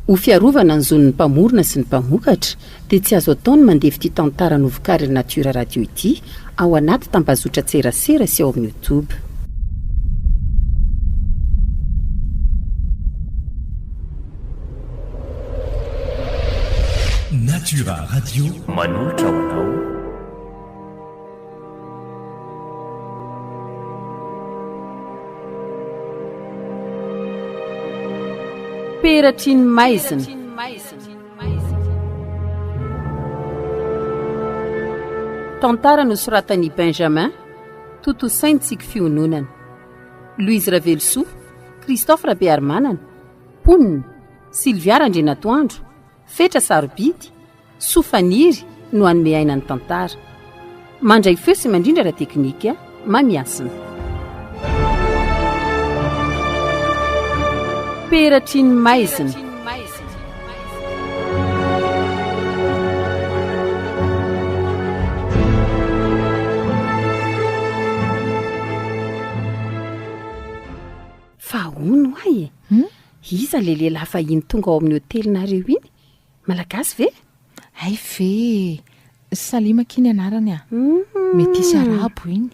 ho fiarovana ny zon'ny mpamorona sy ny mpamokatra dia tsy azo ataony mandefy ity tantara novokariny natiora radio ity ao anaty tambazotra tserasera sy ao amin'ny youtube. Natura Radio manolotra ho anao. Peratry ny maizina. Tantara nosoratan'i Benjamin Totosainy Tsiky Fiononana, Louise Ravelosoa, Christophe Rabearmanana, Ponina, Sylvia Randrenatoandro, Fetra Sarobidy, Sofaniry no hanome aina ny tantara. Mandray feo sy mandrindra ra teknika mamiasina. Peratry ny maizina. Fa ono ahy iza le lehilahy fahiny tonga ao amin'ny hotelinareo iny? Malagasy ve? Ay ve, Salima kiny anarany a. Mety isy arabo iny.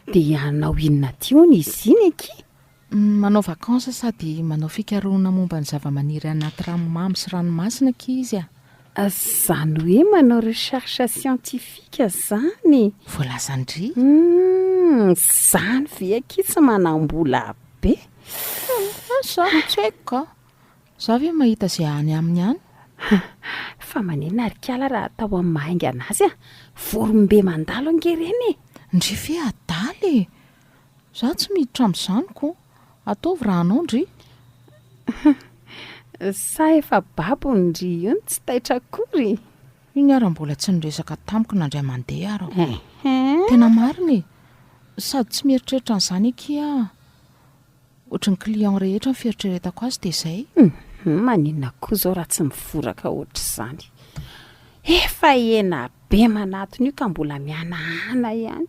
Dia anao inona tiony izy iny aky? Manao vakansa sady manao fikarohana momba ny zava-maniry anaty ranomamy sy ranomasina aky izy a. Zany hoe manao recherche scientifique zany. Voalazandry. Zany ve aky tsy manam-bola be? Samy tsy haiko ka. Za ve mahita izay any aminy any? Fa manena arikala raha atao amin'ny mahainga anazy a. Vorombe mandalo angereny. Ndry ve adaly. Za tsy miditra amin'izany ko. Ataovy raha anao ndry. Sa efa babo ndry io tsy taitra akory. Iny ara mbola tsy niresaka tamiko nandray mandeha ara. Tena mariny. Sady tsy mieritreritra an'izany aky a. Ohatry ny client rehetra ny fieritreretako azy dia izay. Maninona koa zao raha tsy mivoraka ohatr'izany. Efa ena be manatony io ka mbola mianahana ihany.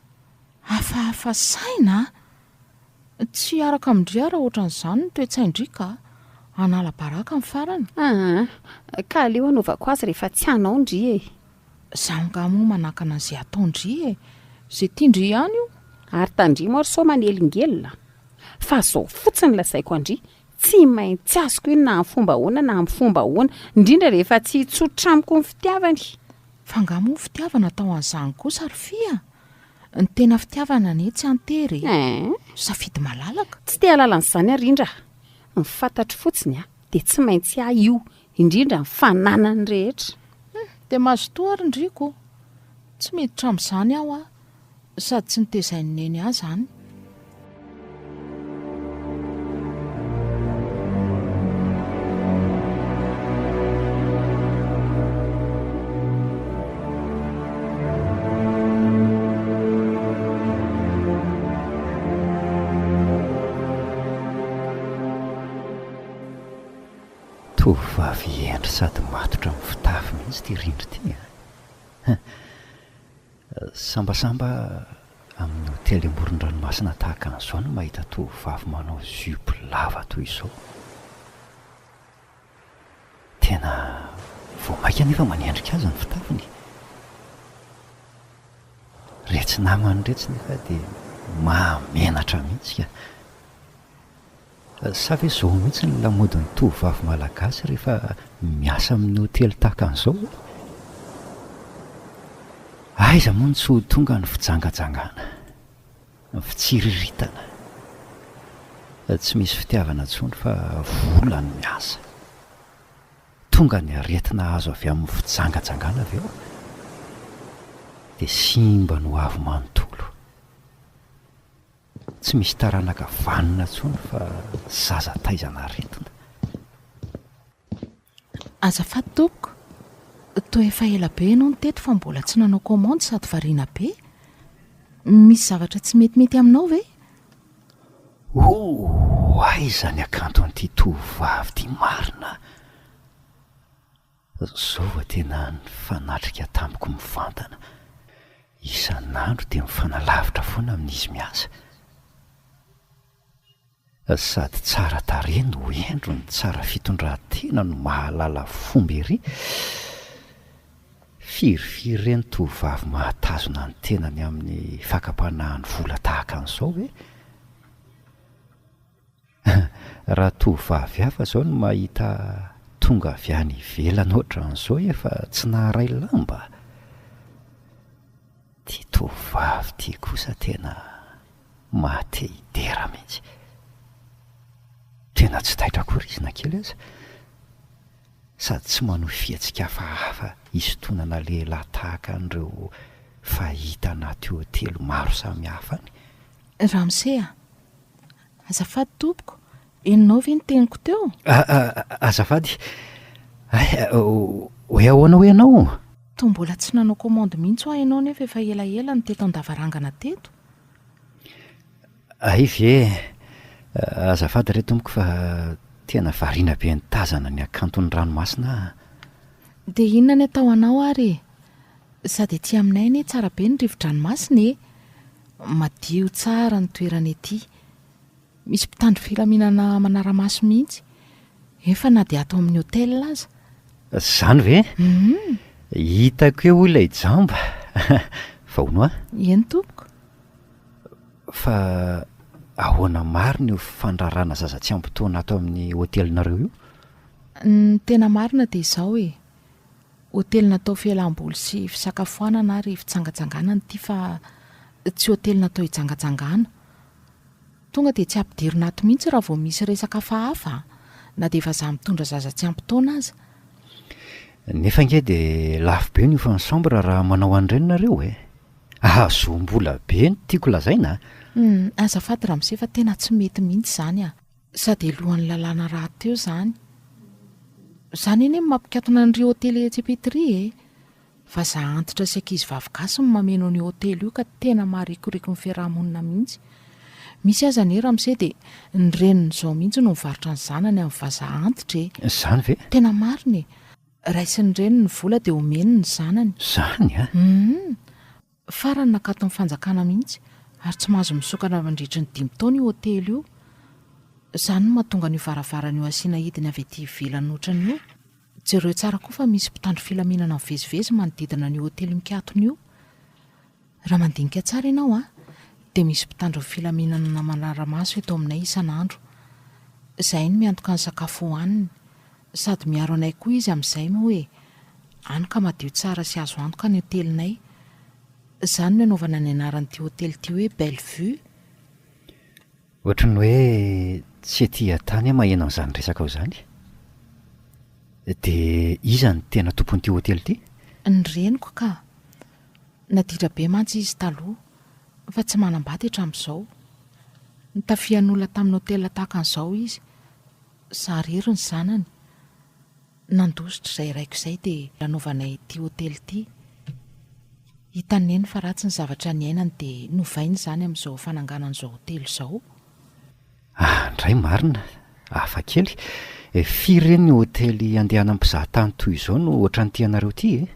Hafahafa saina. Tsy araka amindry ara ohatran'izany ny toe-tsaindry ka. Anala baraka amin'ny farany. Ka aleo anaovako azy rehefa tsy anao ndry e. Zaho nga moa manakana izay ataondry e. Izay tiandry ihany io. Ary tandry maro sao manelingelina. Fa zao fotsiny lasaiko andry. Tsy maintsy azoko iny na amin'ny fomba hoana na amin'ny fomba hoana, indrindra rehefa tsy tsotra amiko ny fitiavany. Fa nga moa fitiavana atao an'izany kosa ary fia. Ny tena fitiavana anie tsy antery. Safidy malalaka. Tsy te halalan'izany arindra. Ny fantatro fotsiny dia tsy maintsy io, indrindra ny fananany rehetra. Dia mazotoa ary ndriko. Tsy miditra amin'izany aho a. Sady tsy nitezainy neny ahy zany. Tovovavy endry sady matotra amin'ny fitafy mihitsy ty rindry ty. Sambasamba amin'ny hotely amoron-dranomasina tahaka an'izao no mahita tovovavy manao jupe lava toy izao. Tena vao maika nefa manendrika azy ny fitafiny. Retsy namany retsy nefa dia mahamenatra mihitsy ka. Sa ve zao mihitsy ny lamodin'ny tovovavy malagasy rehefa miasa amin'ny hotely tahaka an'izao? Aiza moa ny tsy ho tonga ny fijangajangana, ny fitsiriritana. Tsy misy fitiavana intsony fa vola ny miasa. Tonga ny aretina azo avy amin'ny fijangajangana avy eo. Dia simba no avy manontolo. Tsy misy taranaka vanina intsony fa zaza taizana aretina. Azafady tompoko. Toa efa ela be ianao ny teto fa mbola tsy nanao komandy sady variana be. Misy zavatra tsy metimety aminao ve? Aiza ny akanton'ity tovovavy ty marina. Zao tena ny fanatrika tamiko mivantana. Isan'andro dia mifanalavitra foana amin'izy miasa. sady tsara tare no endro ny tsara fitondrantena no mahalala fomba ery. Firifiry reny tovavy mahatazona ny tenany amin'ny fakapanahan'ny vola tahaka an'izao hoe raha tovavy hafa zao no mahita tonga avy any ivelany ohatran'izao efa tsy naharay lamba. Ty tovavy ty kosa tena mahate hidera mihitsy. Tena tsy taitra korizina kely aza, sady tsy manohy fihetsika hafahafa isotonana lehilahy tahaka an'ireo fahita anaty hotely maro samihafa any. Ramsea, azafady tompoko, enonao ve ny teniko teo? Azafady, hoe ahoana hoe ianao? To mbola tsy nanao komandy mihitsy ho ianao nefa efa elaela ny teto an-davarangana teto. Ay ve, azafady रे tompoko fa tena variana be ny tazana ny akanton'ny ranomasina. Dia inona ny atao anao ary? Sady ety aminay anie tsara be ny rivo-dranomasina e. Madio tsara ny toerana ety. Misy mpitandro filaminana manara-maso mihitsy. Efa na dia atao amin'ny hotely aza. Zany ve? Hitako eo ilay jamba. Fa hono a? Eny tompoko. Fa ahoana marina io fandrarana zaza tsy ampitoana ato amin'ny hotelinareo io? Ny tena marina dia izao e. Hotely natao fialam-boly sy fisakafoanana ary fitsangatsanganana ity fa tsy hotely natao hitsangatsangana. Tonga dia tsy ampidirina ato mihitsy raha vao misy resaka hafahafa, na dia efa za mitondra zaza tsy ampitoana aza. Nefa nge dia lafo be ny chambre raha manao an'ireny nareo e. Azom-bola be ny tiako lazaina. Azafady Ramsea fa tena tsy mety mihitsy izany a. Sady alohan'ny lalàna raha teo izany. Izany eny mampikatona an'ireo hotely Etsepetria e. Fa za antitra sy ankizy vavy-gasy no mameno ny hotely io ka tena maharikoriko ny fiarahamonina mihitsy. Misy aza ny Ramsea dia ny reniny izao mihitsy no mivarotra ny zanany amin'ny vaza antitra e. Zany ve? Tena marina e. Raisiny reniny ny vola dia omeny ny zanany. Zany a? Farany nakato ny fanjakana mihitsy ary tsy mahazo misokana mandritra ny 5 taona io hotely io. Izany no mahatonga ny varavarana io asiana hidiny avy ety ivelany ohatran' io. Jereo tsara koa fa misy mpitandro filaminana mivezivezy manodidina ny hotely mikatony io. Raha mandinika tsara ianao a, dia misy mpitandro filaminana manara-maso eto aminay isan'andro. Izay no miantoka ny sakafo hohaniny, sady miaro anay koa izy amin'izay moa hoe antoka madio tsara sy azo antoka ny hotelinay. Izany no anaovana ny anaran'ity hotely ity hoe Bellevue. Ohatran'ny hoe tsy ety tany maheno an'izany resaka ao izany. Dia iza ny tena tompon'ity hotely ity? Ny reniko ka. Naditra be mantsy izy taloha, fa tsy manambady hatramin'izao. Nitafian'olona tamin'ny hotely tahaka an'izao izy. Sahariry ny zanany. Nandositra izay raiko izay dia lanaovanay ity hotely ity. Hitany eny fa ratsy ny zavatra ny ainany dia novainy izany amin'izao fananganan'izao hotely izao. Ndray marina, hafa kely. Firy ireny ny hotely andehanan'ny mpizahatany toy izao no ohatran'ny tianareo ity e.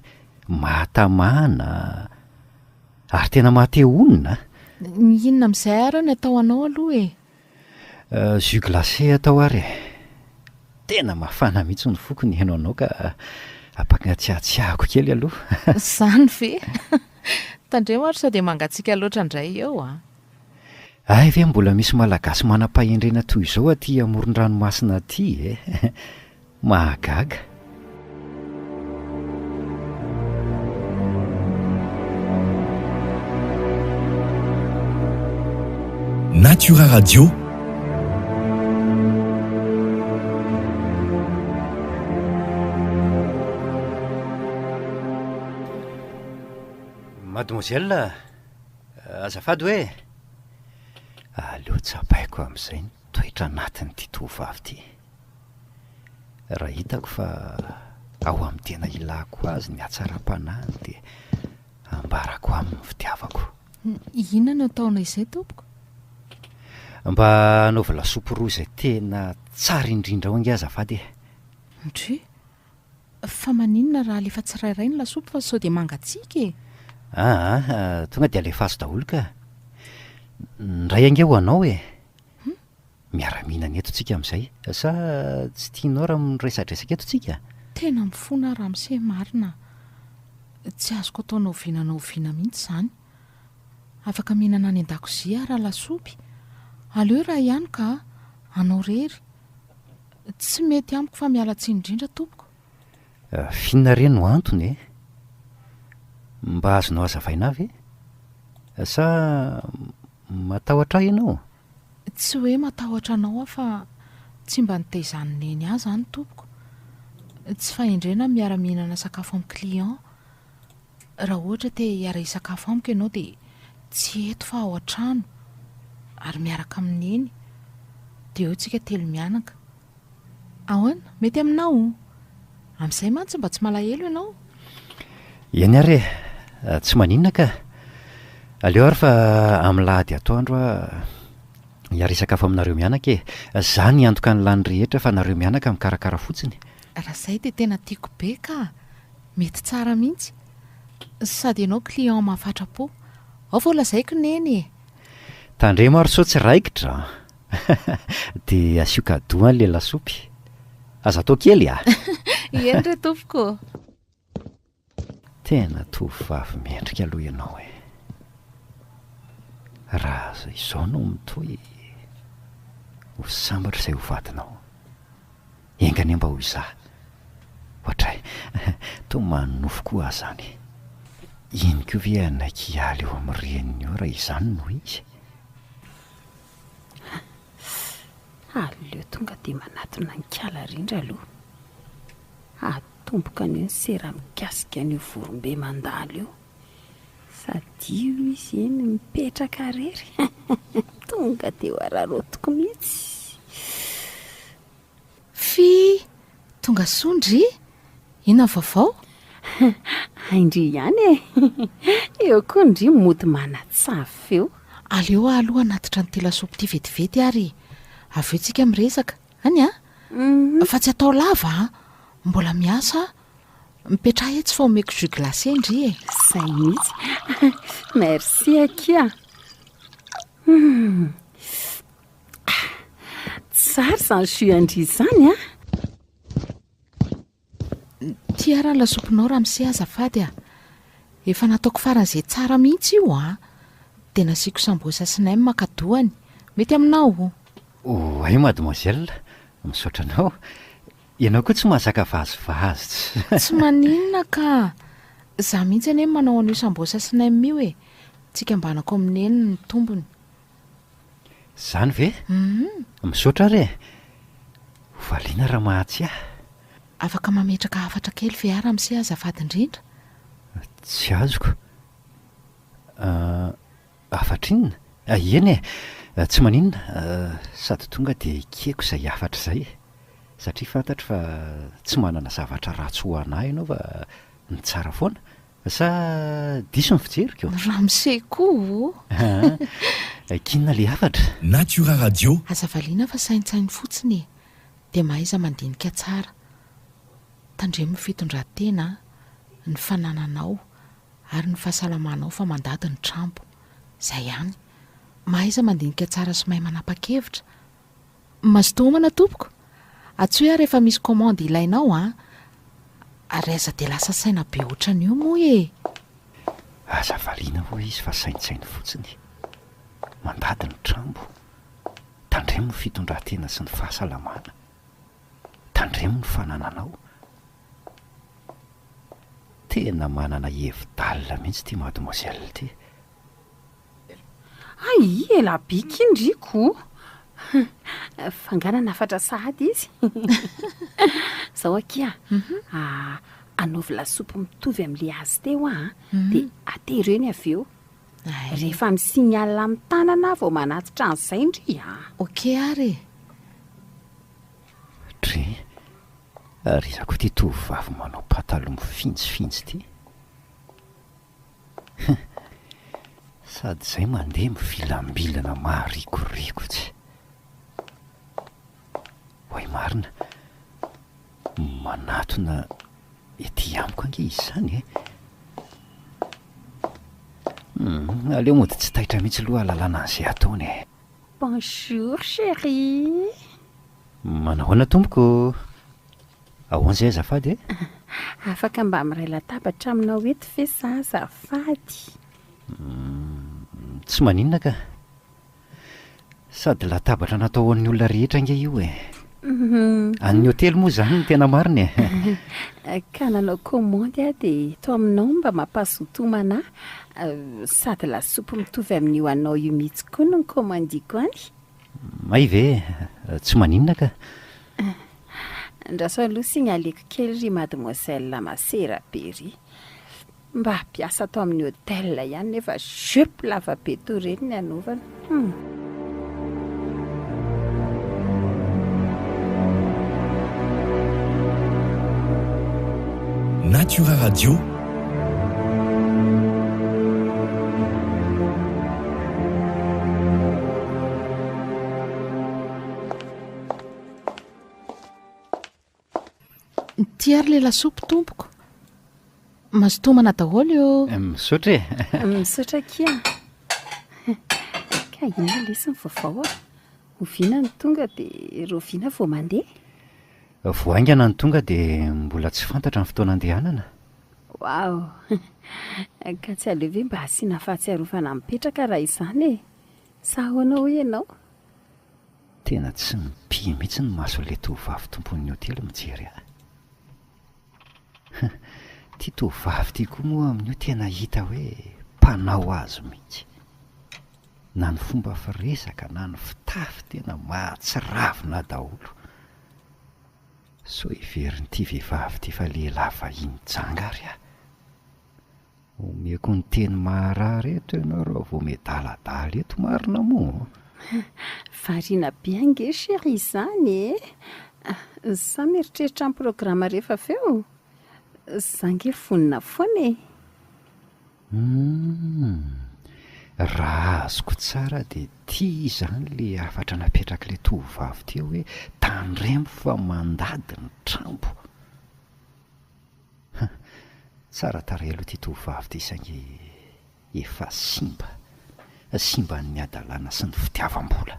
Mahatamana, ary tena mahate-honina. Inona amin'izay ary ny atao anao aloha e? Jus glacé atao ary. Tena mafana mihitsy ny fokony haino anao ka ampatsiatsiahako kely aloha. Izany ve? Tandremo ary sao dia mangatsiaka loatra indray eo a. Ay ve mbola misy malagasy manam-pahendrena toy izao aty amoron-dranomasina aty e. Mahagaga. Natura Radio. Mademoiselle, azafady hoe aleo tsapaiko amin'izay ny toetra anatin'ity tovavy ity. Raha hitako fa ao amin'ny tena ilako azy ny hatsara-panahiny dia ambarako amin'ny fitiavako. Inona no ataona izay tompoko? Mba anaova lasopy roa izay tena tsara indrindra ao inge azafady e. Ndry? Fa maninona raha alefa tsirairay ny lasopy fa sao dia mangatsiaka e? Tonga dia alefa azo daholo ka. Ndray ange ho anao e. miara-mihinana etontsika amin'izay sa tsy tianao raha miresadresaka etontsika? tena mifona raha mise marina, tsy azoko ataonao oviana mihitsy izany. Afaka mihinana any an-dakozia raha lasopy, aleo raha ihany ka anao rery, tsy mety amiko fa miala tsiny indrindra tompoko. Fihinana reny no antony mba azonao hazavaina avy sa matahotra ahy ianao? Tsy hoe matahotra anao fa tsy mba nitaizanoneny ahy zany tompoko. Tsy fahendrena miara-mihinana sakafo amin'ny client. Raha ohatra te hiara hisakafo amiko ianao dia tsy eto fa ao an-trano ary miaraka amineny dia eo tsika telo mianaka. Ahoana, mety aminao? Amin'izay mantsy mba tsy malahelo ianao. Eny ary tsy maninona ka. Aleo ary fa amin'ny lahady atoandro hiara hisakafo aminareo mianaka zany antoka ny lany rehetra fa nareo mianaka mikarakara fotsiny. Raha izay dia tena tiako be ka, mety tsara mihitsy. Sady ianao client mahafatra-po, ao vao lazaiko neny. Tandre maro sao tsy raikitra dia asio kadoa an'ilay lasopy. Aza atao kely Eny re tompoko. Tena tovovavy mendrika aloha ianao raha izao no mitohy ho sambatra izay ho vadinao. Engany mba hoy izaho ohatray toa manofo koa aho zany. Iny koa ve anaiky hialy eo amin'ny reniny eo raha izany no izy. Aleo tonga dia manatona ny kala rindra aloha. Atomboka an'io ny sera mikasika an'io vorombe mandalo io. Sady io izy eny mipetraka rery. Tonga dia ho ararotiko mihitsy. Fy, tonga sondry, ina vaovao? Indri ihany eo koa indri mody manatsavy feo. Aleo aloha anatitra ny telasopy ity vetivety ary avy eo tsika miresaka. Any fa tsy atao lava mbola miasa, mipetraha etsy fa omeko jus glacé indri Zay mihitsy. Merci akia. Tsara izany jus andry izany Tia raha lasopinao raha mise azafady efa nataoko faran'izay tsara mihitsy io dia nasiako sambosa sy nem makadoany. Mety aminao? Ay mademoiselle, misaotra anao. Ianao koa tsy mahazaka vazivazy. Tsy maninona ka. Za mihitsy anie manao an'io sambosa sy nem io tsika mbanako amineny ny tombony. Zany ve? Misaotra re. Valiana raha mahatsy Afaka mametraka hafatra kely ve raha mise azafady indrindra? Tsy azoko. Hafatra inona? Eny tsy maninona sady tonga dia ikeko izay hafatra izay satria fantatro fa tsy manana zavatra ratsy ho anahy ianao fa ny tsara foana. Sa diso ny fijeriko? Raha mise koa kinona le hafatra? Natura Radio. Azavaliana fa saintsainy fotsiny dia mahaiza mandinika tsara. Tandremo fitondran-tena, ny fanananao ary ny fahasalamanao fa mandady ny trampo. Zay ihany. Mahaiza mandinika tsara sy mahay manapa-kevitra. Mazotomana tompoko. Atsy hoe rehefa misy commande ilainao ary aiza dia lasa saina be ohatran'io moa Azavaliana ho izy fa saintsainy fotsiny. Mandady ny trampo. Tandremo ny fitondran-tena sy ny fahasalamana. Tandremo ny fanananao. Tena manana hevi-dalina mihitsy ty mademoiselle ty. Ela bika indriko. Fanganana hafatra sahady izy. Zao akia anaovy lasopy mitovy amin'le azy teo dia atero eny avy eo. Rehefa misignale amin'ny tanana vao manatitra an'izay indri Ok ary. Dre, ary izako ty tovovavy manao pataloha mifintsifintsy ty. Sady izay mandeha mivilambilana maharikorikotsy. Hoy marina, manatona ety amiko ange izy zany aleo mody tsy taitra mihitsy aloha alalana an'izay ataony Bonjour chérie. Manahoana tompoko? Ahoana izay azafady e? Afaka mba miray latabatra aminao eto ve sa azafady? Tsy maninona ka. Sady latabatra natao ho an'ny olona rehetra inge io e. An'ny hôtely moa zany ny tena mariny e. Ka nanao komandy a dia tao aminao mba mampahazoto homana sady lasopy mitovy amin'io anao io mihitsy koa no komandiko any. May ve? Tsy maninona ka. Ndraso aloha signaleko kely ry mademoiselle Masera be ry. Mba hampiasa tao amin'ny hôtel ihany nefa jupe lava be to reny ny anaovana. Natura Radio. Tiary le lasopy tompoko. Mazotomana daholo eo. Misaotra e. Misaotra kia. Ka ina lesy ny vaovao a. Oviana ny tonga dia roviana vao mandeha. Voaingana ny tonga dia mbola tsy fantatra ny fotoana andehanana. Wow. Ka tsy aleo ve mba asiana fahatsiarovana mipetraka raha izany e. Sa ahoana ho ianao? Tena tsy mipia mihitsy ny maso ilay tovavy tompon'ny hôtely mijery ahy. Ity tovavy ity koa moa amin'io tena hita hoe mpanao azy mihitsy. Na ny fomba firesaka na ny fitafy tena mahatsiravina daholo. So iverin'ity vehivavy ity fa lehilahy vahiny jangary aho. Omeko ny teny maharary eto ianao raha vao medaladala eto marina moa. Variana be ange chérie izany e. Sa mieritreritra amin'ny programa rehefa feo? Zange fonina foana e. Raha azoko tsara dia tia izany le afatra napetraka ilay tovavy teo hoe tandremo fa mandady ny trampo. Tsara tarehy aloha ity tovavy ity saingy efa simba ny adalàna sy ny fitiavam-bola.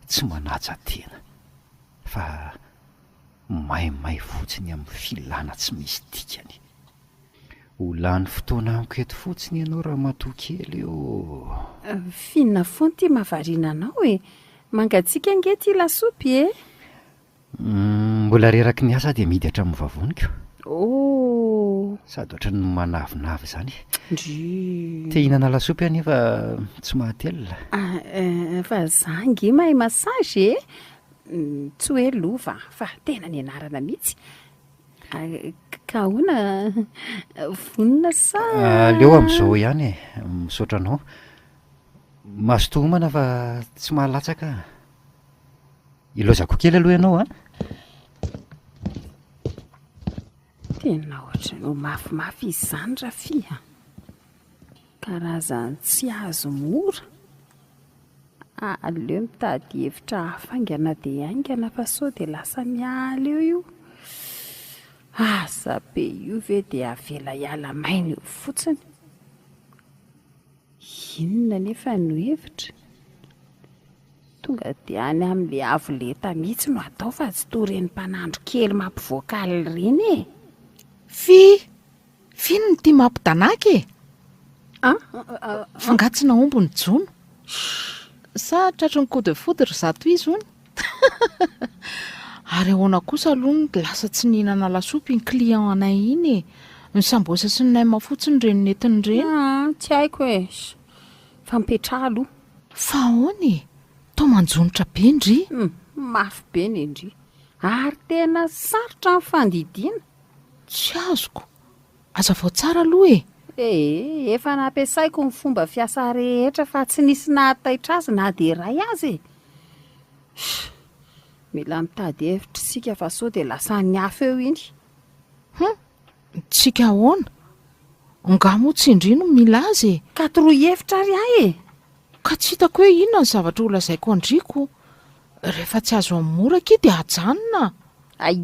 Tsy manaja tena fa maimay fotsiny amin'ny filana tsy misy dikany. Ho lany fotoana amiko eto fotsiny ianao raha matoa kely eo. Finina foana ty mahavariana anao e. Mangatsiaka ange ty lasopy e. Mbola reraky ny asa dia midy hatramin'ny vavoniko. Sady ohatry ny manavinavy izany. Te hihinana lasopy anefa tsy mahatelina. Fa zange mahay masazy e. Tsy hoe lova fa tena ny anarana mihitsy. Ka hoana vonina sa? Leo amin'izao ihany e. Misaotra anao. Mazotoa homana fa tsy mahalatsaka. Ilozako kely aloha ianao a. Tena ohatry no mafimafy izany rafia. Karazany tsy azo mora. Aleo mitady hevitra hafaingana dia haingana fa sao dia lasa miala eo io. Asa be io ve dia avela hiala maina eo fotsiny. Inona nefa no hevitra? Tonga dia any amin'ilay avo lenta mihitsy no atao fa tsy toa reny mpanandro kely mampivoakaly ireny e. Fino ny tia mampitanaka e. Fangatsina omby ny jono. Sa tratry ny coup de foudre zato izy hono. Ary ahoana kosa aloha ny lasa tsy nihinana lasopy ny client anay iny e. Ny sambosa sy ny naima fotsiny reny netiny reny. Tsy haiko e. Fa mipetraha aloha. Fa ahoana e. Tao manjonitra be ndry. Mafy be ny ndry. Ary tena sarotra ny fandidiana. Tsy azoko. Aza vao tsara aloha e. Efa nampiasaiko ny fomba fiasa rehetra fa tsy nisy nahataitra azy na dia iray azy e. Mila mitady hevitra sika fa sao dia lasa ny hafa eo iny. Tsika ahoana? Ngamo tsy indry no mila azy e. Ka toroy hevitra ry ahy e. Ka tsy hitako hoe inona ny zavatra ho lazaiko andriko. Rehefa tsy azo amin'ny mora ki dia hajanona. Ay,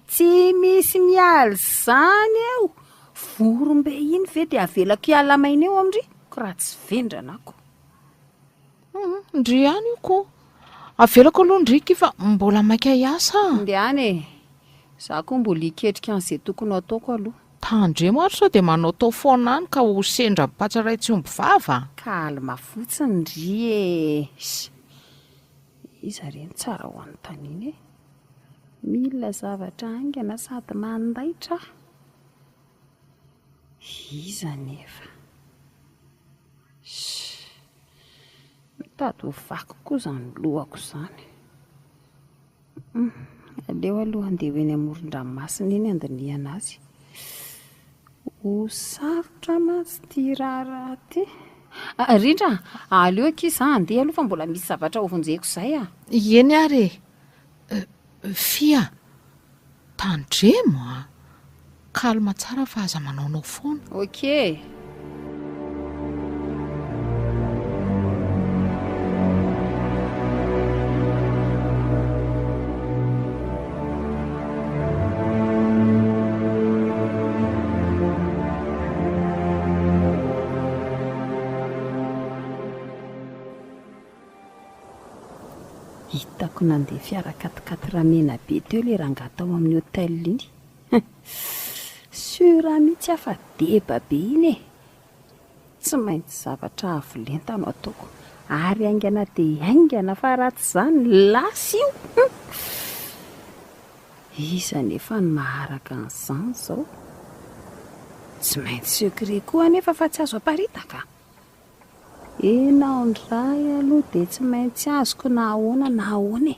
tsy misy miala zany eo. Vorombe iny ve dia avelako hiala maina eo amindry? Ko raha tsy vendrana ako. ndry ihany io ko avelako aloha ndrika fa mbola maika hiasa ndehany e za koa mbola iketrika an'izay tokony ataoko aloha tandre maro sao dia manao tao foana any ka ho sendra mipatsaray tsy omby vava ka alma fotsiny ndry e iza reny tsara ho an'ny taniny e mila zavatra aingana sady mandaitra iza nefa mitady ho vaky koa zany lohako izany aleo aloha andeha ho eny amoron-dranomasina eny andiniana azy ho sarotra matsy ty raharaha ty rindra aleo aky za andeha aloha fa mbola misy zavatra ovonjeko izay eny ary fia tandremo kalma tsara fa aza manaonao foana okey hitako nandeha fiara katikaty ramena be teo ilay rangata ao amin'ny hôtel iny sura mihitsy afa deba be iny e tsy maintsy zavatra avolenta no ataoko ary aingana dia aingana fa ratsy izany lasy io iza nefa ny maharaka an'izany izao tsy maintsy secret koa anefa fa tsy azo aparitaka enao ndray aloha dia tsy maintsy azoko na ahoana na ahoana e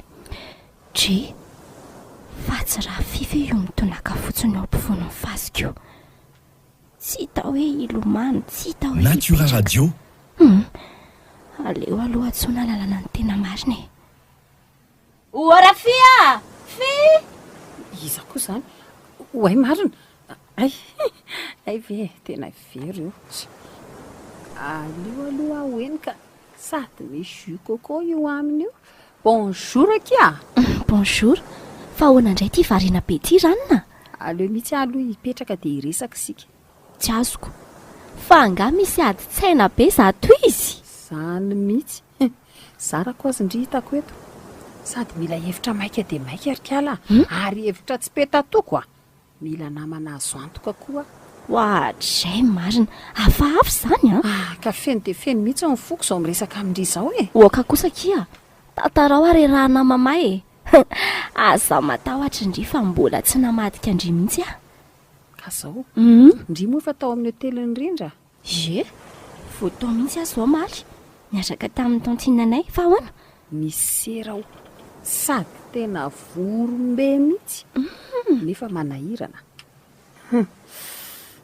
dre fa tsy raha fifa io mitonaka fotsiny ao ampovoany ny fasika io tsy hita hoe ilomano tsy hita hoe Natura Radio aleo aloha atsona lalana ny tena marina e oara fia fi iza koa izany hoay marina ay ve tena very io aleo aloha hoeny ka sady misy jus coco io aminy io bonjour akia bonjour fa ahoana indray ty varina be ty ranona aleo mihitsy aloha hipetraka dia hiresaka isika tsy azoko fa anga misy ady tsaina be zato izy zany mihitsy zara ko azy ndry hitako eto sady mila hevitra maika dia maika arikala ary hevitra tsy petatoko mila namana azo antoka koa hoatray marina hafahafa izany ka feno dia feno mihitsy ao mifoko izao miresaka amin'ndry izao e oaka kosa kia tantarao ary rahana mamay e aza matahotra indry fa mbola tsy namadika andry mihitsy ka zao ndry moa fa tao amin'ny hoteliny rindra ye voatao mihitsy azy ao maly niaraka tamin'ny tantinanay fa ahoana misy sera ao sady tena vorombe mihitsy nefa manahirana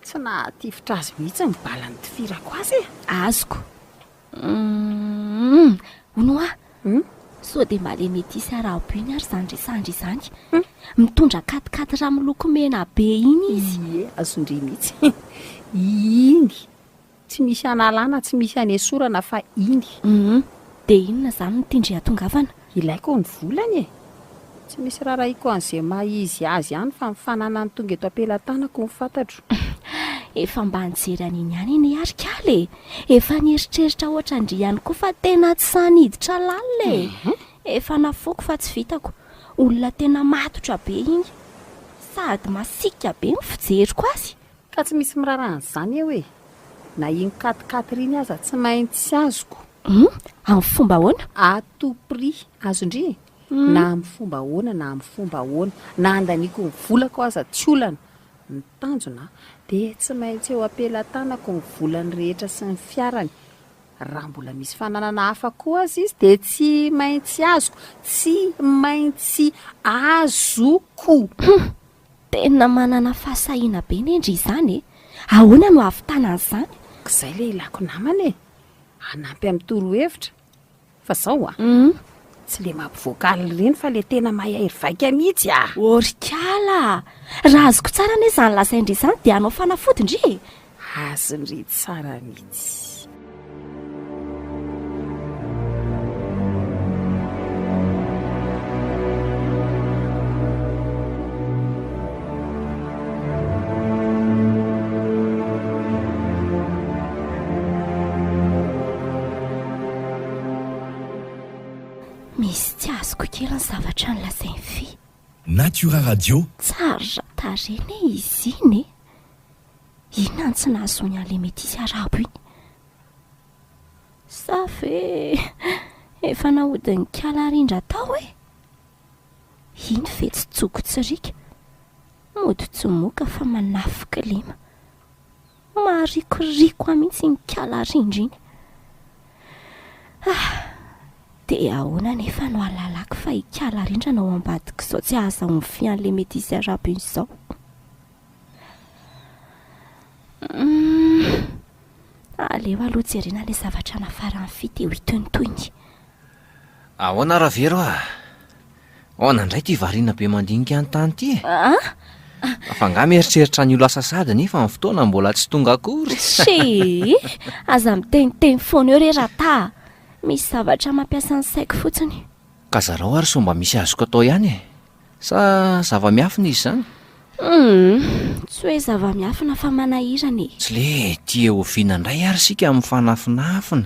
tsy nahatifitra azy mihitsy mibalany tifirako azy e azoko honoa so dia mba le mety isy arahabe iny ary zany resandry izany mitondra katikaty raha miloko mena be iny izy ie azondry mihitsy iny tsy misy analana tsy misy anesorana fa iny dia inona izany nitindry atongavana ilaiko ny volany e tsy misy raharaiko an'izay maizy azy ihany fa mifanana ny tonga eto ampelantanako ny fantatro efa mba nijery an'iny ihany eny arikaly efa nieritreritra ohatra ndry ihany koa fa tena tsy saniditra lalina efa nafoko fa tsy vitako olona tena matotra be iny sady masika be ny fijeriko azy ka tsy misy miraran'izany eo e na iny katikaty riny aza tsy maintsy azoko amin'ny fomba ahoana atout prix azondry na amin'ny fomba ahoana na amin'ny fomba ahoana na andaniako ny volako aza tsy olana ny tanjona dia tsy maintsy eo ampelantanako ny volany rehetra sy ny fiarany raha mbola misy fananana hafa koa azy izy dia tsy maintsy azoko tsy maintsy azoko tena manana fahasahiana be ny endry izany ahoana no avitanan'izany izay le ilako namana e anampy amin'ny torohevitra fa zao tsy le mampivoakaly reny fa le tena mahairy vaika mihitsy orikala raha azoko tsara ane izany lazaindry izany dia anao fanafody ndry azondry tsara mihitsy misy tsy azoko kely ny zavatra ny lazainy fy. Natura Radio. Tsara tareny izy iny e. Inona ny tsy nahazony an'ilay mety isy arabo iny? Sa ve efa nahodin'ny kala rindra tao e? Iny ve tsy tsoko tsirika? Mody tsomoka fa manafika lima. Marikoriko mihitsy ny kala rindra iny. Dia ahoana nefa no alalako fa ikala rindra no ao ambadika izao tsy ahazahoany fian'ilay mety isy arabo iny izao. Aleo aloha jerena ilay zavatra nafarany fity eo hitontoiny. Ahoana raha vero a? Ahoana indray ty variana be mandinika ny tany ty e? Fa nga mieritreritra ny olo asasady nefa ny fotoana mbola tsy tonga akory. She, aza miteniteny foana eo re rata. Misy zavatra mampiasa ny saiko fotsiny. Ka zarao ary somba misy azoko atao ihany e? Sa zava-miafina izy zany? Tsy hoe zava-miafina fa manahirana e. Tsy le tia oviana indray ary sika amin'ny fanafinafina.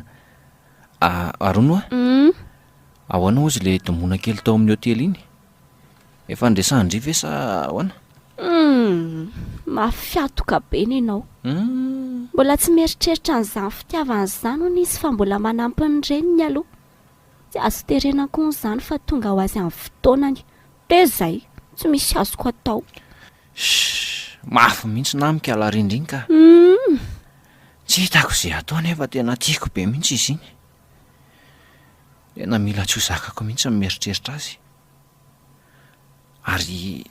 Arono a? Ahoana ozy le tomona kely tao amin'ny hotely iny? Efa andresandry ve sa ahoana? Mafiatoka be ny ianao. Mbola tsy mieritreritra an'izany fitiavan'izany hono izy fa mbola manampy ny reniny aloha. Tsy azo terenako n'izany fa tonga ho azy amin'ny fotoanany. Dia izay, tsy misy azoko atao. Mafy mihitsy na mikala rindra iny ka. Tsy hitako izay atao nefa tena tiako be mihitsy izy iny. Tena mila tsy ho zakako mihitsy mieritreritra azy. Ary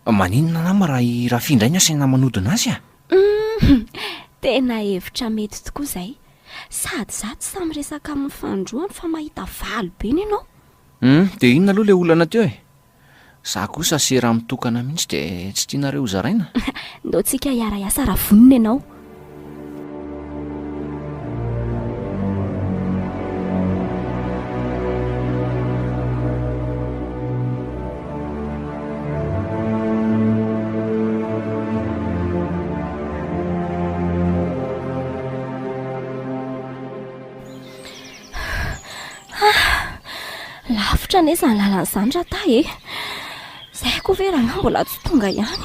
maninona nama raha i Rafy indray no asaina manodina azy a? Tena hevitra mety tokoa izay. Sady zato samy resaka amin'ny fandroany fa mahita valo be ny ianao. Dia inona aloha ilay olana teo e? Za kosa sera mitokana mihitsy dia tsy tianareo zaraina. Ndao tsika hiara-iasa raha vonona ianao. Lavitra neza ny lalan'izany rata e. Zay koa ve raha mbola tsy tonga ihany.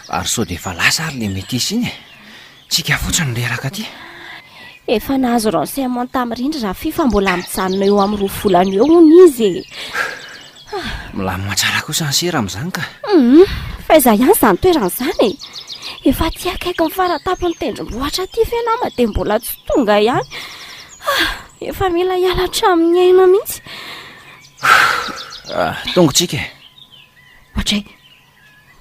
Ary sao dia efa lasa ary le mety isy iny e. Tsika fotsiny reraka aty. Efa nahazo renseignement tamin'ny rindra raha fifa mbola mijanona eo amin'ny 2 volana eo hono izy e. Milamina tsara kosa ny sera amin'izany ka. Faiza ihany izany toerana izany e. Efa ty akaiky ny faratapony tendrombohitra ty ve nama dia mbola tsy tonga ihany. Efa mila hialatra amin'ny aina mihitsy. Tongotsika e. Ohatray,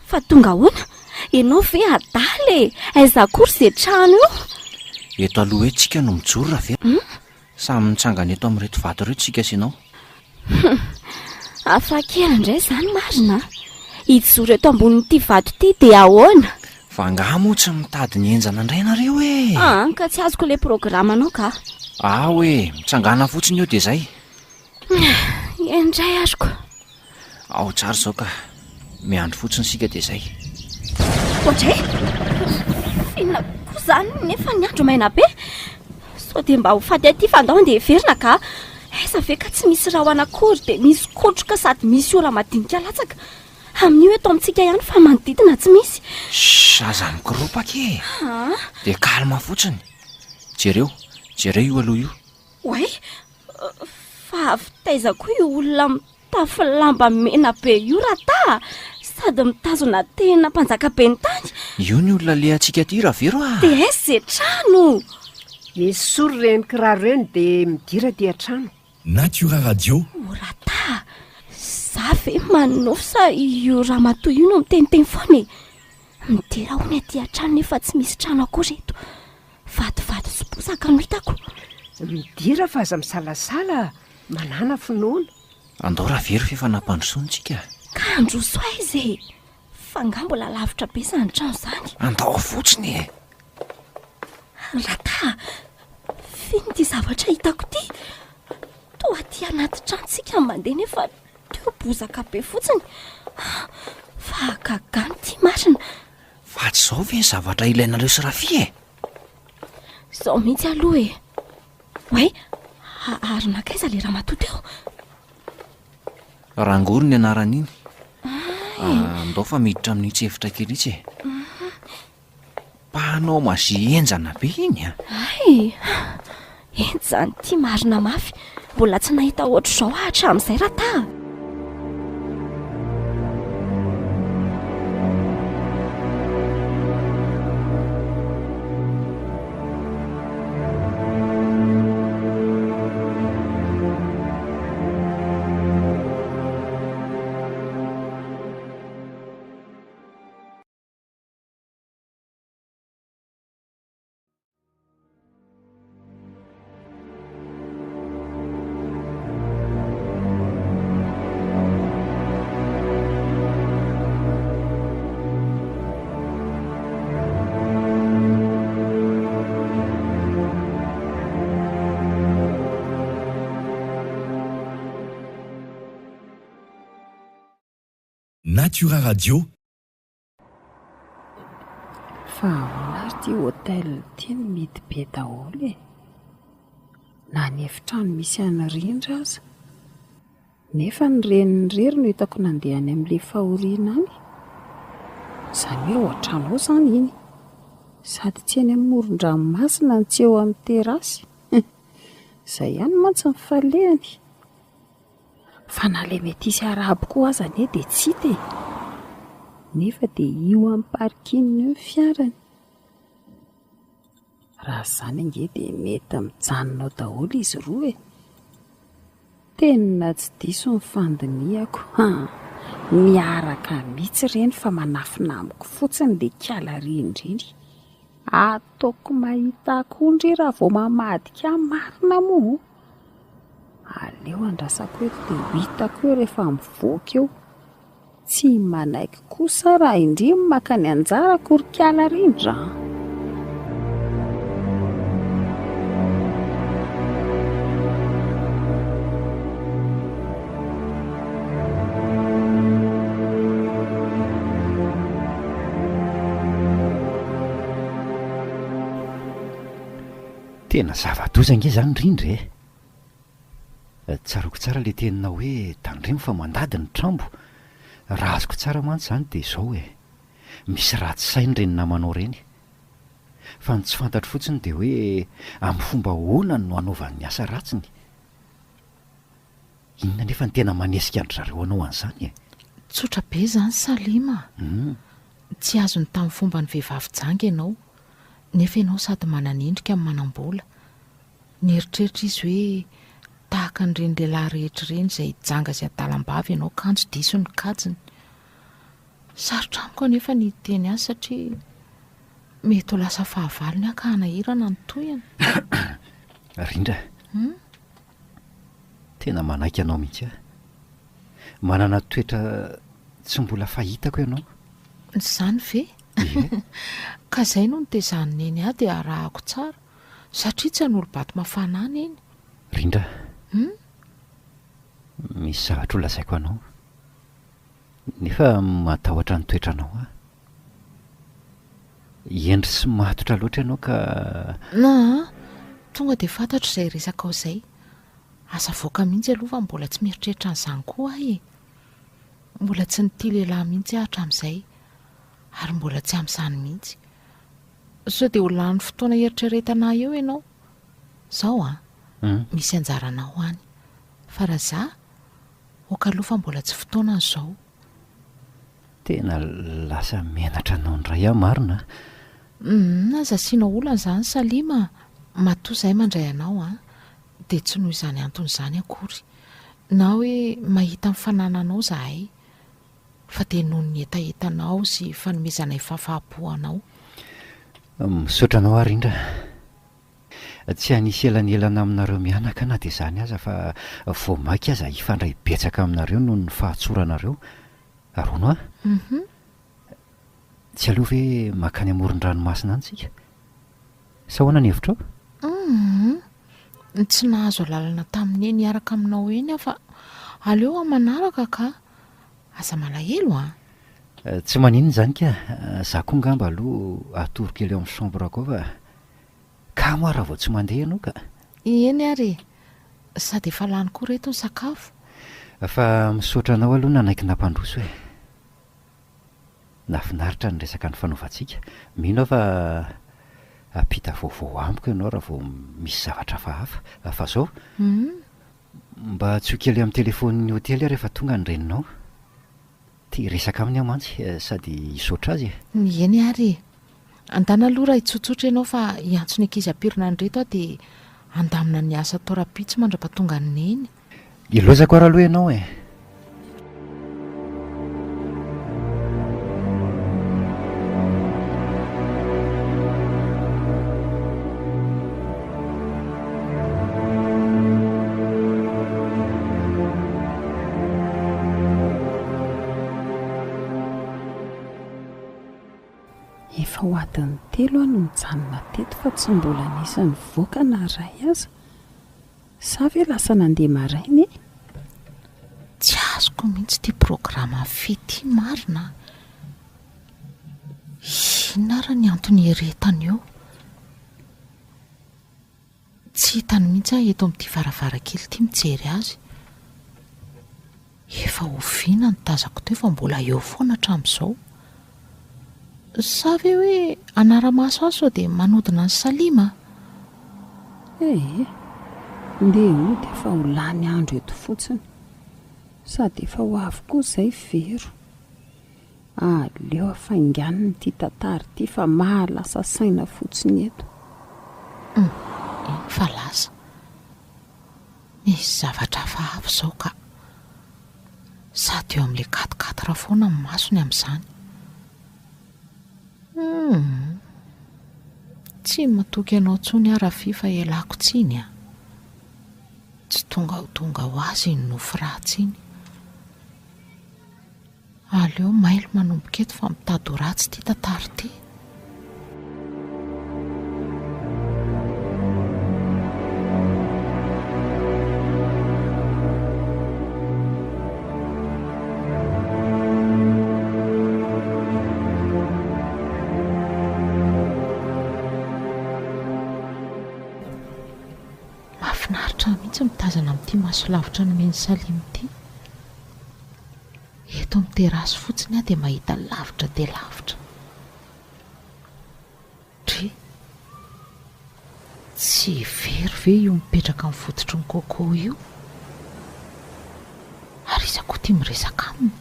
fa tonga hoana? Ianao ve adaly e? Aiza akory izay trano io? Eto aloha eto tsika no mijoro raha ve. Samy mitsangana eto amin'ireto vato ireo tsika sy ianao. Hafa kely indray izany marina. Hijoro eto ambonin'ity vato ity dia ahoana? Fa nga moa tsy mitady ny enjana indray nareo e. Ka tsy azoko ilay programanao ka. Hoe mitsangana fotsiny eo dia izay. Indray azoko. Ao tsara izao ka. Miandro fotsiny sika dia izay. Ohatray? Inona koa izany nefa ny andro maina be? Sao dia mba ho faty aty fandao dia heverina ka. Aiza ve ka tsy misy raha anakory dia misy kotroka sady misy ora madinika latsaka. Amin'io eto amintsika ihany fa manodidina tsy misy. Aza mikoropaka e. Dia kalma fotsiny. Jereo io aloha io. Oay, fa avy taiza koa io olona mitafy lamba mena be io rata. Sady mitazona tena mpanjaka be ny tany. Io ny olona le antsika aty raha vero a. Dia aiza izay trano? Misy soro reny kiraro reny dia midira dia trano. Natura Radio. Rata, za ve manofy sa io ramatoa io no miteniteny foana e. Midira ho ny aty trano nefa tsy misy trano akory eto. Vatovato sy bozaka no hitako. Midira fa aza misalasala, manana finoana. Andao raha vero fefa nampandrosoantsika. Ka androso aiza e. Fa nga mbola lavitra be izany trano izany. Andao fotsiny e. Rata, fino ty zavatra hitako ty. Toa ty anaty tranontsika mandeha nefa teo bozaka be fotsiny. Fa gagany ty marina. Fa tsy izao ve ny zavatra ilainareo sy Rafy e? Izao mihitsy aloha e. Oay, Ary nakaiza le raha matoto eo? Rangory ny anaran'iny. Andao fa miditra amin'ny tsefitra kely itsy e. Mpanao mazy enjana be iny a. Ay, enjany ity marina mafy. Mbola tsy nahita ohatr' izao hatramin'izay raha ta. Natura Radio. Fa ahoana ty hôtel ty ny mety be daholo e. Na ny efitrano misy any rindra aza. Nefa ny reniny rery no hitako nandeha any amin'ilay fahoriana any. Izany hoe ao an-trano ao izany iny. Sady tsy eny amin'ny moron-dranomasina ny tsy eo amin'ny terasy. Izay ihany mantsy ny falehany. Fa na ilay mety hisy arabo koa aza anie dia tsy hita e. Nefa dia io amin'ny parking io fiarany. Raha izany ange dia mety mijanona ao daholo izy roa e. Tena tsy diso ny fandiniako. Miaraka mihitsy ireny fa manafina amiko fotsiny dia kiala rindriny. Ataoko mahita akondry raha vao mamadika marina moa. Aleo andrasako eto dia hitako eo rehefa mivoaka eo. Tsy manaiky kosa raha indrimo makany anjara kory-kiala rindra. Tena zava-doza nge zany rindra e. Tsaroko tsara le tenina hoe tandremo fa mandady ny trambo. Raha azoko tsara mantsy zany dia izao e. Misy ratsy sainy reny namanao reny. Fa ny tsy fantatro fotsiny dia hoe amin'ny fomba hoanany no anaovan'ny asa ratsiny. Inona nefa ny tena manesika andry zareo anao an'izany e. Tsotra be zany Salima. Tsy azony tamin'ny fomba ny vehivavy janga ianao. Nefa ianao sady manan'endrika amin'ny manam-bola. Nieritreritra izy hoe tahaka n'ireny lehilahy rehetra ireny izay janga sy adalam-bavy ianao kanjo diso ny kajiny. Sarotra amiko anefa ny teny azy satria mety ho lasa fahavalony aho ka hanahirana ny toyana. Rindra. Tena manaiky anao mihitsy a. Manana toetra tsy mbola fahitako ianao. Izany ve? Ka izay no nitezaniny eny aho dia arahako tsara satria tsy hanolo-bato mafana any eny. Rindra. Misy zavatra ho lazaiko anao. Nefa matahotra ny toetranao a. Endry sy matotra loatra ianao ka... Tonga dia fantatro izay resaka ao izay. Asa voaka mihitsy aloha fa mbola tsy mieritreritra an'izany koa aho e. Mbola tsy nity lehilahy mihitsy aho hatramin'izay. Ary mbola tsy amin'izany mihitsy. Sao dia ho lany fotoana eritreretana eo ianao. Izao misy anjarana ho any. Fa raha izaho, okaloha fa mbola tsy fotoana izao. Tena lasa menatra anao ndray aho marina. Aza asianao olana izany Salima. Matoa izahay mandray anao dia tsy noho izany antony izany akory. Na hoe mahita mifanananao izahay. Fa dia noho ny etaetanao sy fanomezana fahafahampoanao. Misaotra anao aho Rindra. Tsy hanisy elanelana aminareo mianaka na dia izany aza fa vao maika aza hifandray betsaka aminareo noho ny fahatsoranareo. Arono tsy aloha ve makany amoron-dranomasina antsika? Sa ahoana ny hevitra ao? Tsy nahazo lalana tamin'ny niaraka aminao eny fa aleo manaraka ka aza malahelo Tsy maninona izany ka. Za koa ngamba aloha atoro kely amin'ny chambre ko fa ka moa raha vao tsy mandeha ianao ka. Eny ary sady efa lany koa reto ny sakafo. Fa misaotra anao aloha nanaiky nampandroso hoe nafinaritra ny resaka ny fanaovantsika. Mino aho fa ampita vaovao amiko ianao raha vao misy zavatra fahafa. Fa zao mba tsokely amin'ny telefoniny hotely rehefa tonga ny reninao, tia resaka aminy aho mantsy sady hisaotra azy. Eny ary andana aloha raha hitsotsotra ianao fa hiantsony ankizy ampirina ny reto aho dia andamina ny asa torapitsy mandra-pahatonga ny neny. Ilozako ara aloha ianao e. Efa ho adiny 3 aho no mijanona teto fa tsy mbola nisany voaka na ray aza. Sa ve lasa nandeha marainy? Tsy azoko mihitsy ity programa fety marina. Inona raha ny antony heretana eo? Tsy hitany mihitsy aho eto amin'ity varavarakely ity mijery azy. Efa oviana ny tazako teo fa mbola eo foana hatramin'izao. Sa ve hoe anara-maso azy sao dia manodina ny salima? Ndeha ody efa ho lany andro eto fotsiny, sady efa ho avy koa izay vero. Aleo afainganiny ity tantara ity fa mahalasa saina fotsiny eto. Fa lasa misy zavatra hafa izao ka sady eo amin'ilay katikatira foana ny masony amin'izany. Tsy matoky anao tsony ara fifa elako tsiny a. Tsy tonga ho azy ny nofo ratsy iny. Aleo mailo manomboka eto fa mitady ho ratsy ity tantara ity. Mahafinaritra mihitsy mitazana amin'ity masolavitra ny meny salimy ity. Eto amin'ny terasy fotsiny aho dia mahita lavitra dia lavitra. Tsy very ve io mipetraka amin'ny fototry ny kôkô io? Ary iza koa tia miresaka aminy.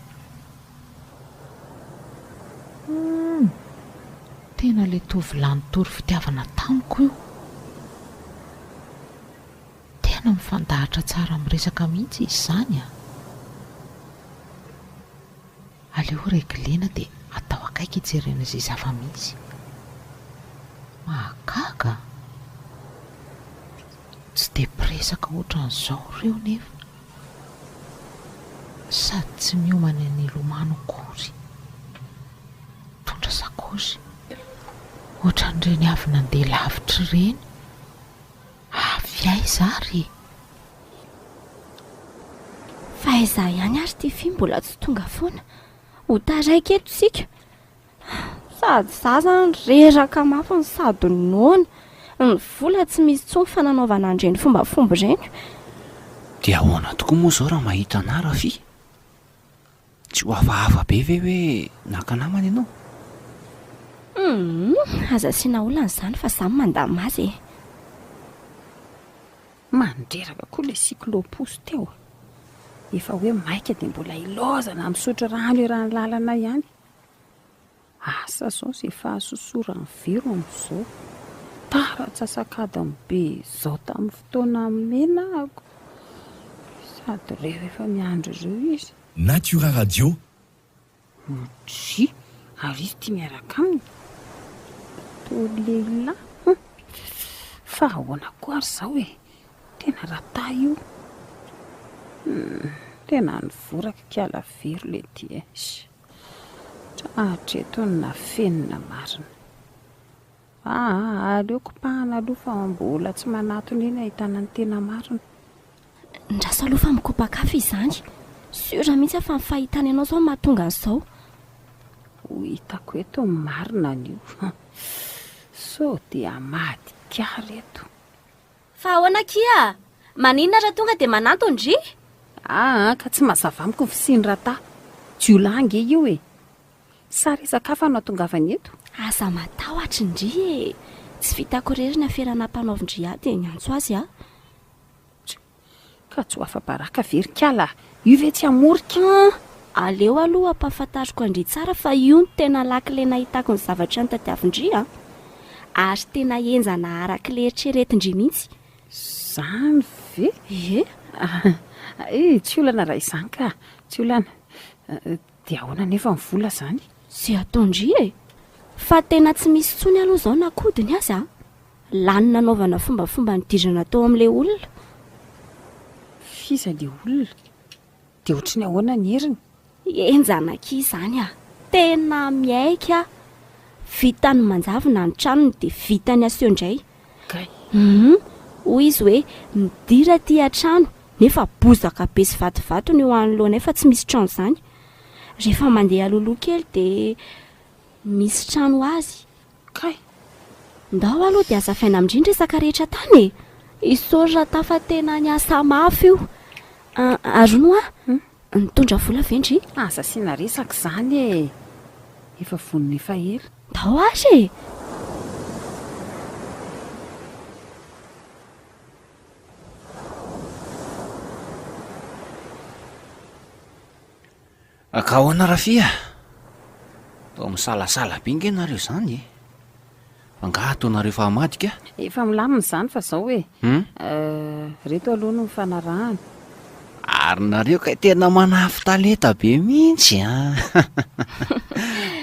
Tena ilay tovolahy tory fitiavana tamiko io. Tena mifandahatra tsara miresaka mihitsy izy izany a. Aleo reglena dia atao akaiky hijerena izay zava-misy. Mahagaga. Tsy dia mpiresaka ohatran'izao ireo nefa. Sady tsy miomana ny lomano akory. Tondra sakosy. Ohatran'ireny avy nandeha lavitra ireny. Avy aiza ary? Fa aiza ihany ary ity fy mbola tsy tonga foana. Ho taraiky eto sika. Sady zazany reraka mafy sady noana. Ny vola tsy misy tsony fananaovana andreny fombafomba ireny. Dia ahoana tokoa moa izao raha mahita ana raha fy? Tsy ho hafahafa be ve hoe naka namana ianao? Aza asiana olana izany fa samy mandamy azy. Mandreraka koa ilay siklopousse teo. Efa hoe maika dia mbola ilozana misaotra rano iran'ny lalana ihany. Asa izao izay fahasosorany vero amin'izao. Tara-tsasakadiny be izao tamin'ny fotoana menako. Sady ireo efa miandro ireo izy. Natura Radio. Ary izy tia miaraka aminy. Lehilahy. Fa ahoana koa ary izao e. Tena rata io. Tena nivoraka kiala vero le ty. Hatreto ny nafenina marina. Aleoko pahana aloha fa mbola tsy manatona iny ahitana ny tena marina. Ndrasa aloha fa mikopakafy izany. Sura mihitsy fa fahitana ianao izao mahatonga an'izao. Ho hitako eto marina an'io. So dia madika reto. Fa ahoana kia? maninona raha tonga dia manantondry? Ka tsy mazava amiko ny fisiny rata jiolaange io e sary isakafa no atongavany eto. Asa matahotra indry e, tsy vitako rery ny aferana mpanaovindry ady ny antso azy a. Ka tsy ho afa-baraka verikala io ve tsy amorika? Aleo aloha ampahafantariko andry tsara fa io ny tena lakile nahitako ny zavatra ny tadiavindry a, ary tena enjana arak'le eritreretindry mihitsy. Zany ve? Tsy olana raha izany ka tsy olana dia ahoana nefa ny vola zany? Sy ataondry e, fa tena tsy misy tsony aloha izao nakodiny azy a, lany nanaovana fombafomba nidirana tao amin'ilay olona. Fiza le olona dia ohatry ny ahoana ny heriny? Enjana ki izany a, tena miaika, vitany manjavona ny tranony dia vitany aseho indray. Kay Hoy izy hoe midira ty trano nefa bozaka be sy vatovato ny eo anoloana nefa tsy misy trano izany. Rehefa mandeha aloloha kely dia misy trano azy. Kay Ndao aloha dia azafaina amindrindra resaka rehetra tany e, isorra tafa tena ny asa mafy io. Arono nitondra vola vendry? aza siana resaka izany e, efa vonona efa ela. Ndao azy e. Ka ahoana Rafia? Tao misalasala be nge nareo izany e, anga ataonareo fa hamadika? Efa milamina izany fa zao e reto aloha no mifanarahana. Ary nareo ka tena manafy talenta be mihitsy a.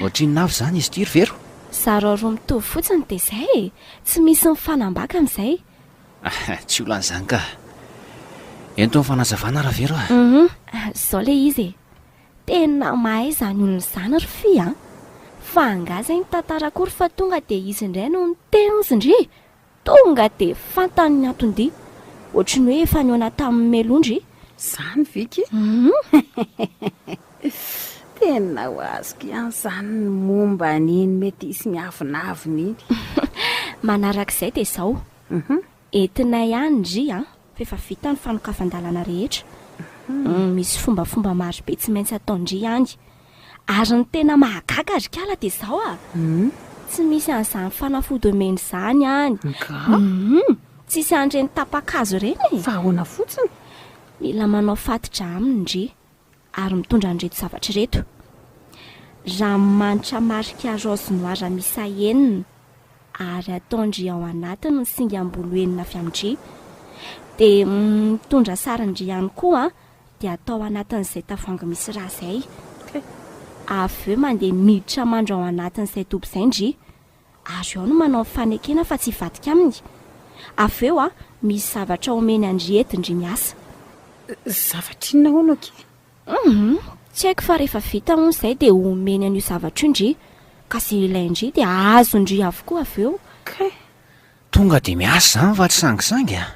Ohatrin'ny nafy izany izy tiry vero? Zareo roa mitovy fotsiny dia izay e, tsy misy mifanambaka amin'izay. Tsy olan'izany ka. Ento ny fanazavana raha vero a? Zao le izy e, tena mahay izany olona izany ry fia, fa angaza ny tantara akory fa tonga dia izy indray no niteny izy indry, tonga dia fantany ny atondia, ohatriny hoe efa niona tamin'ny melondry. Zany viky? Tena ho azoko ihany izany ny momba an'iny mety isy miavinavina iny. Manarak'izay dia izao, entinay ihany ndry fa efa vita ny fanokafan-dalana rehetra. Misy fombafomba maro be tsy maintsy ataondry ihany, ary ny tena mahagaga ry kala dia izao tsy misy an'izany fanafody omeny izany ihany. Tsisy an'ireny tapa-kazo ireny. Fa ahoana fotsiny? Mila manao fatitra aminy ndry, ary mitondra an'ireto zavatra ireto: ranomanitra marika raozy-noir misa enina, ary ataondry ao anatiny ny singam-bolo enina avy amindry, dia mitondra sarindry ihany koa dia atao anatin'izay tavoahangy misy rà izay. Avy eo mandeha miditra mandro ao anatin'izay dobo izay ndry, ary eo no manao fanekena fa tsy vadika aminy. Avy eo misy zavatra omeny andry entindry miasa. Zavatra inona hono ke? Tsy haiko fa rehefa vita moa izay dia omeny an'io zavatra io ndry, ka izay ilaindry dia azo ndry avokoa avy eo. Kay Tonga dia miasa izany fa tsy sangisangy a.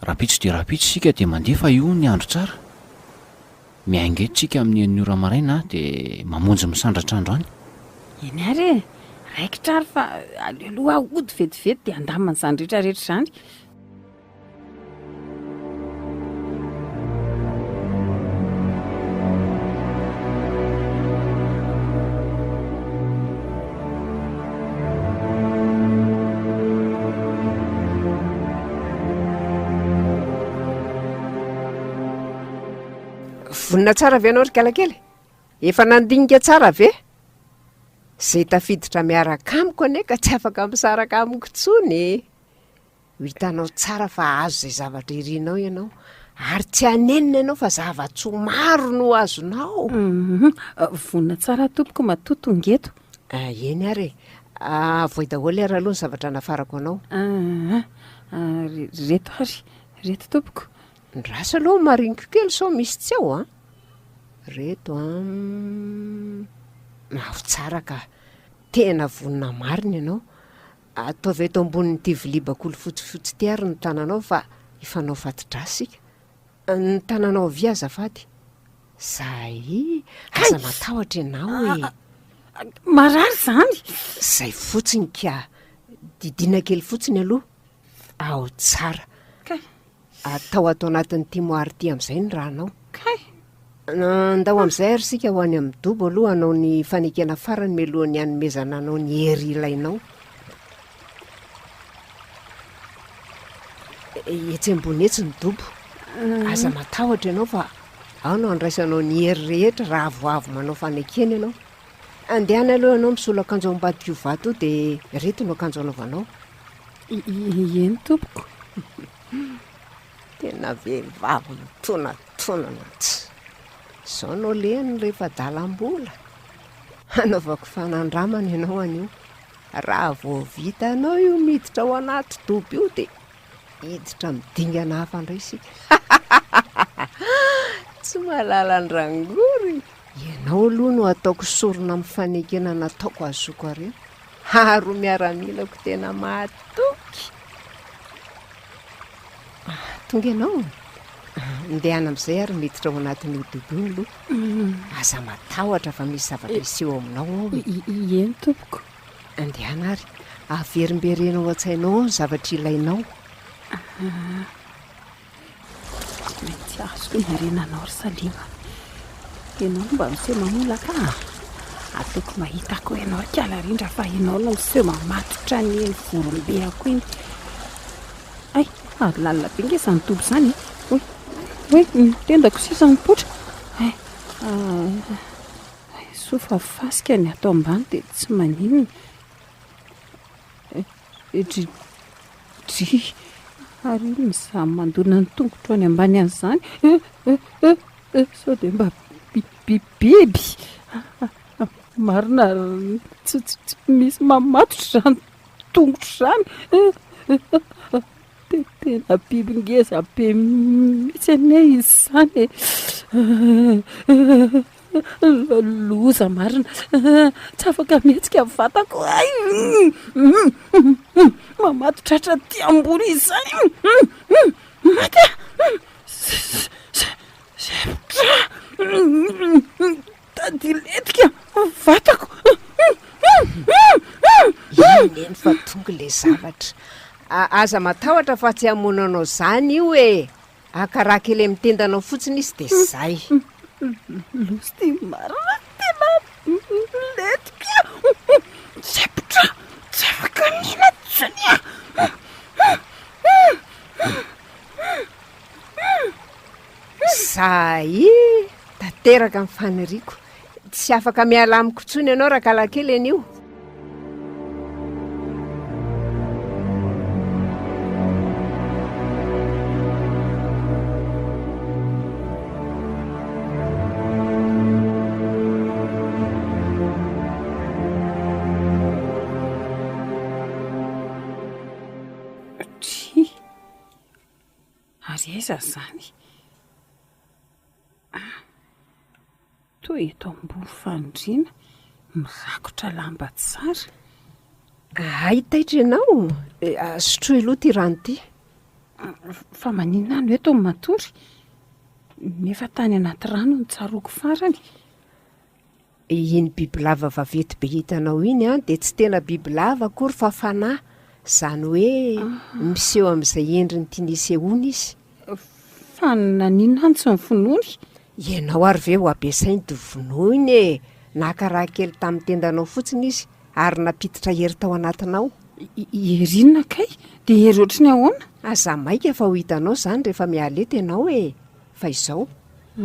Rapitso dia rapitso sika dia mandefa io ny andro tsara. Miaingetrika amin'ny 9 ora maraina dia mamonjy misandratra andro any. eny ary e, raikitra ary fa aleoloha ody vetivety dia andamana izany rehetrarehetra izany. Vonina tsara ve anao ry kalakely? Efa nandinika tsara ve? Zay tafiditra miaraka amiko ane ka tsy afaka misaraka amiko tsony. Hitanao tsara fa azo izay zavatra irinao ianao, ary tsy hanenina ianao fa zava-tsoa maro no azonao. Vonina tsara tompoko matotongeto. Eny ary voy daholo ary aloha ny zavatra nafarako anao. Reto ary, reto tompoko. Ndrasa aloha mariniko kely sao misy tsy ao reto mavo tsara ka tena vonina marina ianao. Ataovy eto ambonin'ity vilia bakoly fotsifotsy ty ary ny tananao fa ifanao fatidrasika. Ny tananao vy azafady. Zay aza matahotra ianao e. Marary zany? Zay fotsiny ka didina kely fotsiny aloha ao tsara. Kay atao atao anatin'ny timoary ty amin'izay ny ranao kay ndao amin'izay ary sika ho any amin'ny dobo aloha anao ny fanekena farany melohany hanomezana anao ny hery ilainao etsy ambony etsy ny dobo aza matahotra ianao fa ao no andraisanao ny hery rehetra raha avoavo manao fanekena ianao andehany aloha ianao misolo akanjo ao ambadik'io vato io dia reto no akanjo anaovanao eny tompoko tena vehivavy mitonatonana tsy izao nao leny rehefa dalam-bola anaovako fanandramana ianao an'io raha vao vita anao io miditra ao anaty dobo io dia hiditra midingana hafa indray sika tsy malala ny rangory ianao aloha no ataoko sorona amin'ny fanekena nataoko azoko areo haro miaramilako tena mahatoky tonga ianao ndehana amin'izay ary miditra ao anatin'ny dobo iny aloha aza matahotra fa misy zavatra iseho aminao ao eny tompoko andehana ary averimberenao an-tsainao ao ny zavatra ilainao maintsy azoko narenanao ry salima ianao mba miseho mamolaka ataoko mahitako ianao ry kalarindra fa ianao no miseho mamatotra ny vorombeako iny ay ary lalina be nge izany tobo izany hoe tendako sisa mipotra sofa fasika ny atao ambany dia tsy maninona dri ary mizaha mandona ny tongotro any ambany an'izany sao dia mba biby marina tsy misy mamatotra izany tongotro izany tena biby ngeza be mihitsy anay izy izany loza marina tsy afaka mihetsika vatako ay mamatotratra ty ambony izy izany mata tadiletika vatako ineny fa tonga le zavatra aza matahotra fa tsy hamonanao izany io e akarakely mitendanao fotsiny izy dia zay lozy ty marina tena letika sepotra tsy afaka nina tsonya zay tanteraka amin'ny faniriako tsy afaka miala amiko tsony ianao raha kalakely an'io ary aiza izany toa eto ambony fandriana mirakotra lamba tsara ahitaitra ianao sotro iloha ty rano ty fa maninona any eto amin'ny matory nefa tany anaty rano ny tsaroko farany iny bibilava vavety be hitanao iny a dia tsy tena bibilava akory fa fanahy izany hoe miseho amin'izay endriny tia nisehoana izy fa naninona any tsy mifonony ianao ary ve ho ampiasainy ty vonoiny e nakaraha kely tamin'ny tendanao fotsiny izy ary napititra hery tao anatinao herinona kay dia hery ohatry ny ahoana aza maika fa ho hitanao izany rehefa mialeta ianao e fa izao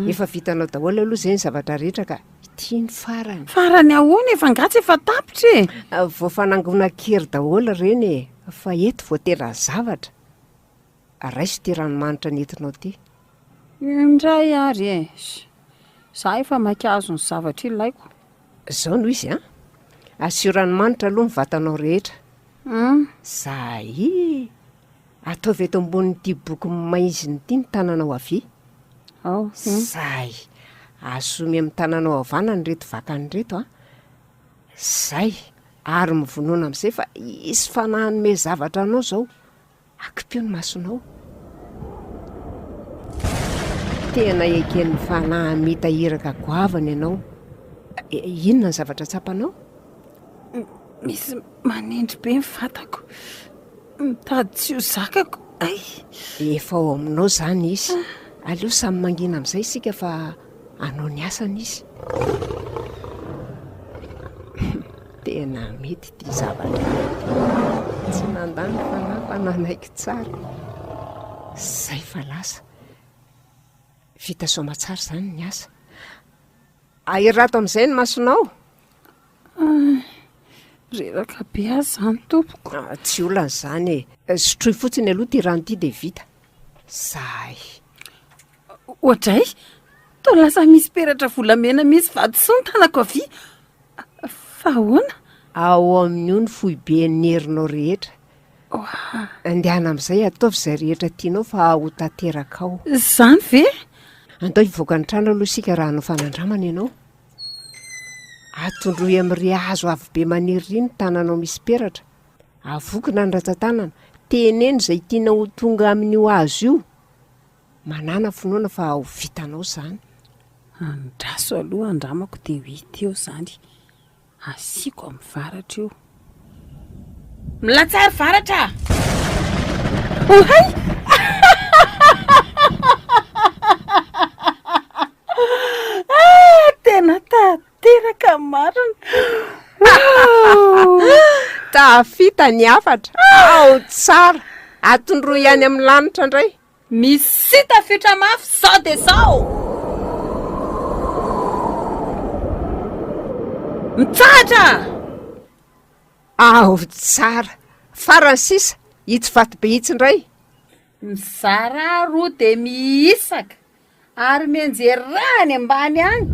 efa vitanao daholo aloha izay ny zavatra rehetra ka ity ny farany ahoana efa ngatsy efa tapitra e vao fanangona kery daholo ireny e fa eto vao tena zavatra raiso ty ranomanitra nentinao ty indray ary e za efa makazo ny zavatra ilaiko izao noho izy a asio ranomanitra aloha mivatanao rehetra zay ataovy eto ambonin'ity boky maiziny ity ny tananao avy zay asomy amin'ny tananao havanany reto vakany reto a zay ary mivonoana amin'izay fa isy fanahanome zavatra anao zao akipeo ny masonao tena eken'ny fanahy mitahiraka goavana ianao inona ny zavatra tsapanao misy manendry be ny vatako mitady tsy ho zakako ay efa ao aminao izany izy aleo samy mangina amin'izay isika fa anao ny asana izy tena mety tia zavatra tsy nandany fanafa nanaiky tsara zay fa lasa vita somatsara izany ny asa airato amin'izay ny masonao reraka be azy zany tompoko tsy olana izany sotroy fotsiny aloha ty rano ity dia vita zay ohatray to lasa misy peratra volamena misy vadysony tanako avy fa hoana ao amin'io ny fohy be ny herinao rehetra andehana amin'izay ataovy izay rehetra tianao fa ho tanteraka ao zany ve andao hivoaka ny trano aloha isika raha hanao fanandramana ianao atondroy amin'ry hazo avy be maniry ny tananao misy peratra avokina ny ratsan-tanana teneny izay tiana ho tonga amin'io hazo io manana finoana fa ho vitanao izany andraso aloha andramako dia hita eo izany asiako amin'ny varatra io milatsary varatra ohay tena tateraka marina tafita ny afatra ao tsara atondro ihany amin'ny lanitra indray misy tafitra mafy sao de sao mitsahatra ao tsara farany sisa hitsy vaty be hitsy indray mizara roa de miisaka ary menjerany ambany any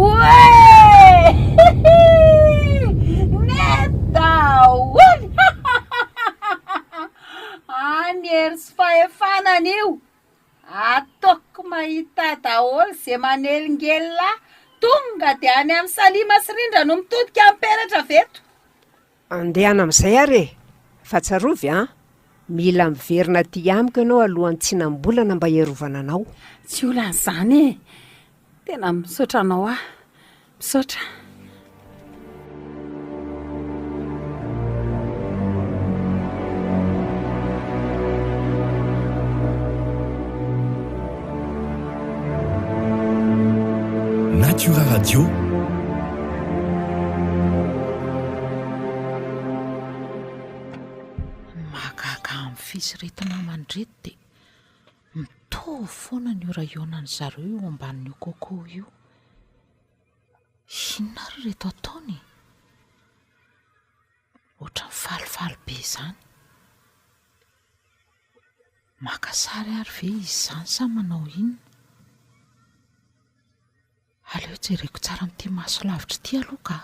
oe netaoly any ery sy fahefanan'io ataoko mahita daholo zay manelingely tonga de any amin'ny salima sy rindra no mitodika amin'ny peratra veto andehana amin'izay ary fa tsarovy mila miverina ty amiko ianao alohan'ny tsinam-bolana mba hierovana anao tsy olan'izany tena misaotra anao misaotra Natura Radio. Mahagaga amin'ny fisiretana mandrety dia mitovy foana ny oraionany zareo io ambanin'io kokoa io. Inona ry reto ataony? Ohatra ny falifaly be izany. Maka sary ary ve izy izany sa manao inona? Aleo jereko tsara amin'ity maso lavitra ity aloha ka.